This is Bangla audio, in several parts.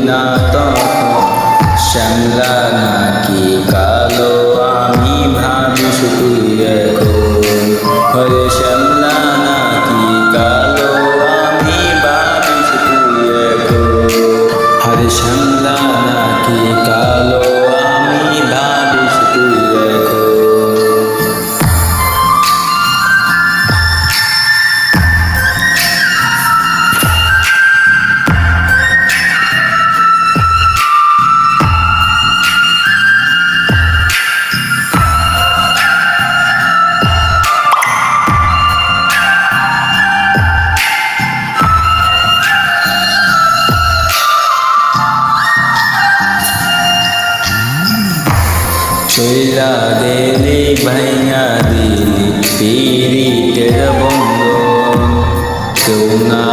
না তখন শ্যামলা নাকি কালো আমি ভাবি শুধু এখন হরে শ্যামলা নাকি কালো আমি ভাবি শুধু এখন হরে শ্যামলা নাকি কালো আমি ভাবি শুধু এখন চইলা গেলি ভাইয়া দিলি পিরিতের বন্ধন কেউ না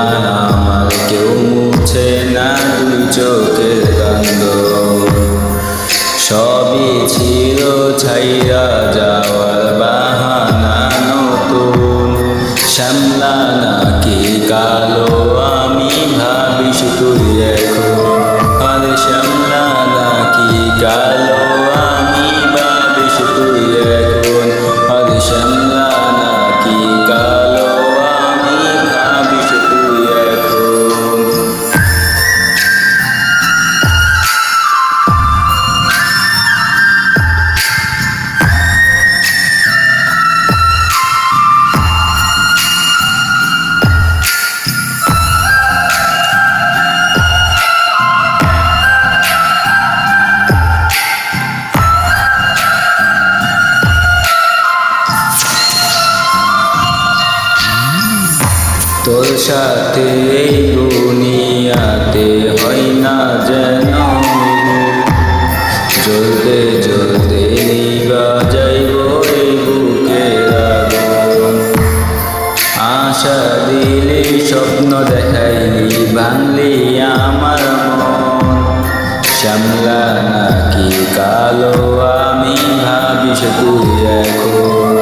আমার কেউ মুছে না দুই চোখের কান্দন সবই ছিল ছাইরা যাওয়ার বাহানা নতুন শ্যামলা নাকি কালো আমি ভাবি শুধু এখন আরে শ্যামলা নাকি কালো আমি ভাবি শুধু এখন আরে শ্যামলা নাকি কালো আমি ভাবি শুধু এখন তোর সাথে এই দুনিয়াতে হয় না যেন জ্বলতে জ্বলতে নিভা যাইব এই বুকের আগুন আশা দিলি স্বপ্ন দেখাইলি ভাঙলি আমার মন শ্যামলা নাকি কালো আমি ভাবি শুধু এখন